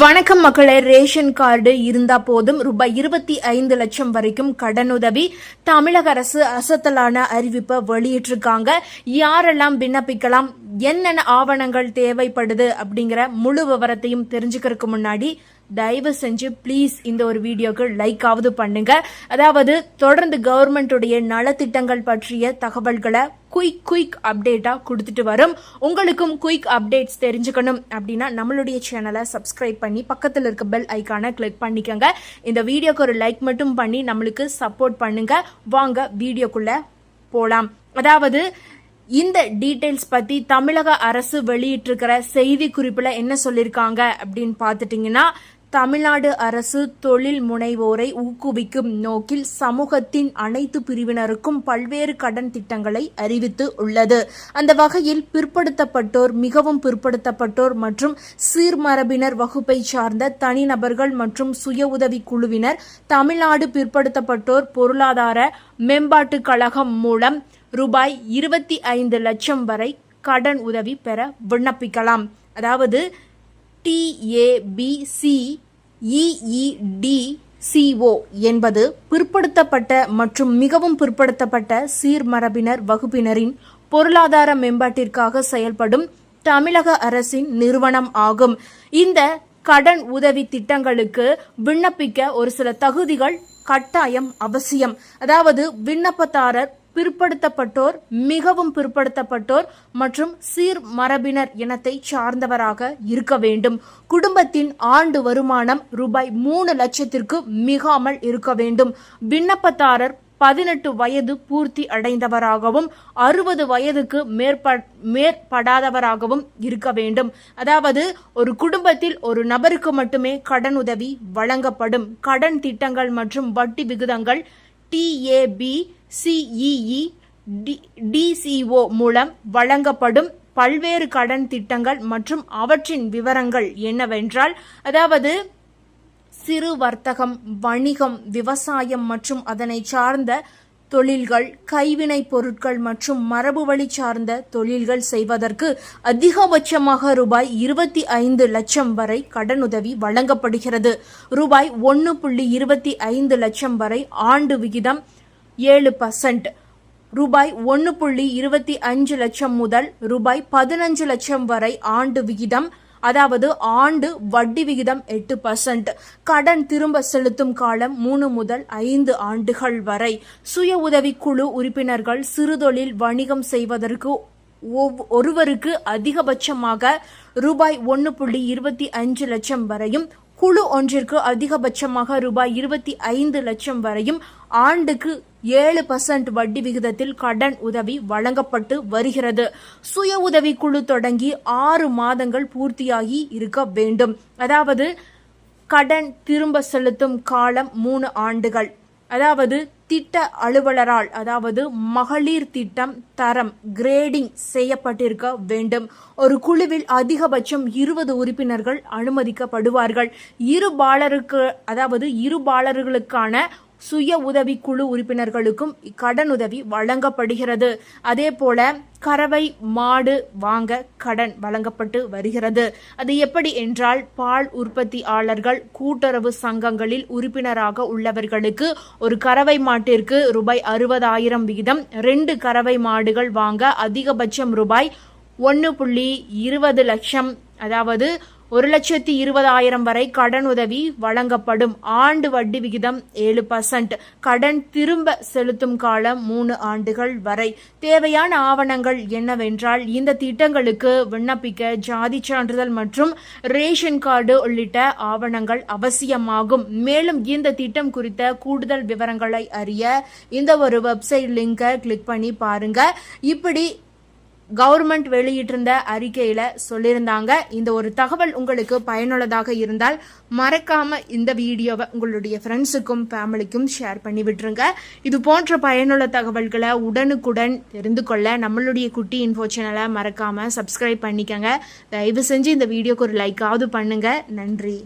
வணக்கம் மக்களே. Ration card இருந்தா போதும் ரூபாய் 25 லட்சம் வரைக்கும் கடனுதவி தமிழக அரசு அசத்தலான அறிவிப்பை வெளியிட்டிருக்காங்க. யாரெல்லாம் விண்ணப்பிக்கலாம், என்னென்ன ஆவணங்கள் தேவைப்படுது அப்படிங்கிற முழு விவரத்தையும் தெரிஞ்சுக்கிறதுக்கு முன்னாடி தயவு செஞ்சு ப்ளீஸ் இந்த ஒரு வீடியோக்கு லைக் ஆவது பண்ணுங்க. அதாவது தொடர்ந்து கவர்மெண்ட்டுடைய நலத்திட்டங்கள் பற்றிய தகவல்களை குயிக் அப்டேட்டா கொடுத்துட்டு வரும். உங்களுக்கும் குயிக் அப்டேட்ஸ் தெரிஞ்சுக்கணும் அப்படின்னா நம்மளுடைய சேனலை சப்ஸ்கிரைப் பண்ணி பக்கத்தில் இருக்க பெல் ஐக்கானை கிளிக் பண்ணிக்கோங்க. இந்த வீடியோக்கு ஒரு லைக் மட்டும் பண்ணி நம்மளுக்கு சப்போர்ட் பண்ணுங்க. வாங்க வீடியோக்குள்ள போலாம். அதாவது இந்த டீடைல்ஸ் பத்தி தமிழக அரசு வெளியிட்டிருக்கிற செய்தி குறிப்புல என்ன சொல்லியிருக்காங்க அப்படின்னு பார்த்துட்டீங்கன்னா, தமிழ்நாடு அரசு தொழில் முனைவோரை ஊக்குவிக்கும் நோக்கில் சமூகத்தின் அனைத்து பிரிவினருக்கும் பல்வேறு கடன் திட்டங்களை அறிவித்து உள்ளது. அந்த வகையில் பிற்படுத்தப்பட்டோர், மிகவும் பிற்படுத்தப்பட்டோர் மற்றும் சீர்மரபினர் வகுப்பை சார்ந்த தனிநபர்கள் மற்றும் சுய உதவி குழுவினர் தமிழ்நாடு பிற்படுத்தப்பட்டோர் பொருளாதார மேம்பாட்டுக் கழகம் மூலம் ரூபாய் 25 லட்சம் வரை கடன் உதவி பெற விண்ணப்பிக்கலாம். அதாவது TABCEEDCO என்பது பிற்படுத்தப்பட்ட மற்றும் மிகவும் பிற்படுத்தப்பட்ட சீர்மரபினர் வகுப்பினரின் பொருளாதார மேம்பாட்டிற்காக செயல்படும் தமிழக அரசின் நிறுவனம் ஆகும். இந்த கடன் உதவி திட்டங்களுக்கு விண்ணப்பிக்க ஒரு சில தகுதிகள் கட்டாயம் அவசியம். அதாவது விண்ணப்பதாரர் பிற்படுத்தப்பட்டோர், மிகவும் பிற்படுத்தப்பட்டோர் மற்றும் சீர் மரபினர் இனத்தை சார்ந்தவராக இருக்க வேண்டும். குடும்பத்தின் ஆண்டு வருமானம் ரூபாய் 3 லட்சத்திற்கு மிகாமல் இருக்க வேண்டும். விண்ணப்பதாரர் 18 வயது பூர்த்தி அடைந்தவராகவும் 60 வயதுக்கு மேற்படாதவராகவும் இருக்க வேண்டும். அதாவது ஒரு குடும்பத்தில் ஒரு நபருக்கு மட்டுமே கடனுதவி வழங்கப்படும். கடன் திட்டங்கள் மற்றும் வட்டி விகிதங்கள் TABCEEDCO மூலம் வழங்கப்படும் பல்வேறு கடன் திட்டங்கள் மற்றும் அவற்றின் விவரங்கள் என்னவென்றால், அதாவது சிறு வர்த்தகம், வணிகம், விவசாயம் மற்றும் அதனை சார்ந்த தொழில்கள், கைவினை பொருட்கள் மற்றும் மரபுவழி சார்ந்த தொழில்கள் செய்வதற்கு அதிகபட்சமாக ரூபாய் 25 லட்சம் வரை கடனுதவி வழங்கப்படுகிறது. ரூபாய் 1.25 லட்சம் வரை ஆண்டு விகிதம் 7%, ரூபாய் 1.25 லட்சம் முதல் ரூபாய் 15 லட்சம் வரை ஆண்டு விகிதம், அதாவது ஆண்டு வட்டி விகிதம் 8%. கடன் திரும்ப செலுத்தும் காலம் 3 முதல் 5 ஆண்டுகள் வரை. சுய உதவி குழு உறுப்பினர்கள் சிறுதொழில் வணிகம் செய்வதற்கு ஒருவருக்கு அதிகபட்சமாக ரூபாய் 1.25 லட்சம் வரையும், குழு ஒன்றிற்கு அதிகபட்சமாக ரூபாய் 25 லட்சம் வரையும் ஆண்டுக்கு 7% வட்டி விகிதத்தில் கடன் உதவி வழங்கப்பட்டு வருகிறது. சுய உதவி குழு தொடங்கி 6 மாதங்கள் பூர்த்தியாகி இருக்க வேண்டும். அதாவது கடன் திரும்ப செலுத்தும் காலம் 3 ஆண்டுகள். அதாவது திட்ட அலுவலரால், அதாவது மகளிர் திட்டம் தரம் கிரேடிங் செய்யப்பட்டிருக்க வேண்டும். ஒரு குழுவில் அதிகபட்சம் 20 உறுப்பினர்கள் அனுமதிக்கப்படுவார்கள். இருபாலர்களுக்கான சுய உதவி குழு உறுப்பினர்களுக்கும் கடனுதவி வழங்கப்படுகிறது. அதே போல கறவை மாடு வாங்க கடன் வழங்கப்பட்டு வருகிறது. அது எப்படி என்றால், பால் உற்பத்தியாளர்கள் கூட்டுறவு சங்கங்களில் உறுப்பினராக உள்ளவர்களுக்கு ஒரு கறவை மாட்டிற்கு ரூபாய் 60,000 விகிதம், 2 கறவை மாடுகள் வாங்க அதிகபட்சம் ரூபாய் 1.20 லட்சம், அதாவது 1,20,000 வரை கடன் உதவி வழங்கப்படும். ஆண்டு வட்டி விகிதம் 7%. கடன் திரும்ப செலுத்தும் காலம் 3 ஆண்டுகள் வரை. தேவையான ஆவணங்கள் என்னவென்றால், இந்த திட்டங்களுக்கு விண்ணப்பிக்க ஜாதி சான்றிதழ் மற்றும் ரேஷன் கார்டு உள்ளிட்ட ஆவணங்கள் அவசியமாகும். மேலும் இந்த திட்டம் குறித்த கூடுதல் விவரங்களை அறிய இந்த ஒரு வெப்சைட் லிங்கை கிளிக் பண்ணி பாருங்க. இப்படி கவர்மெண்ட் வெளியிட்டிருந்த அறிக்கையில சொல்லியிருந்தாங்க. இந்த ஒரு தகவல் உங்களுக்கு பயனுள்ளதாக இருந்தால் மறக்காம இந்த வீடியோவை உங்களுடைய ஃப்ரெண்ட்ஸுக்கும் ஃபேமிலிக்கும் ஷேர் பண்ணி விட்டுருங்க. இது போன்ற பயனுள்ள தகவல்களை உடனுக்குடன் தெரிந்து கொள்ள நம்மளுடைய குட்டி இன்ஃபோ சேனலை மறக்காம சப்ஸ்கிரைப் பண்ணிக்கங்க. தயவு செஞ்சு இந்த வீடியோக்கு ஒரு லைக்காவது பண்ணுங்க. நன்றி.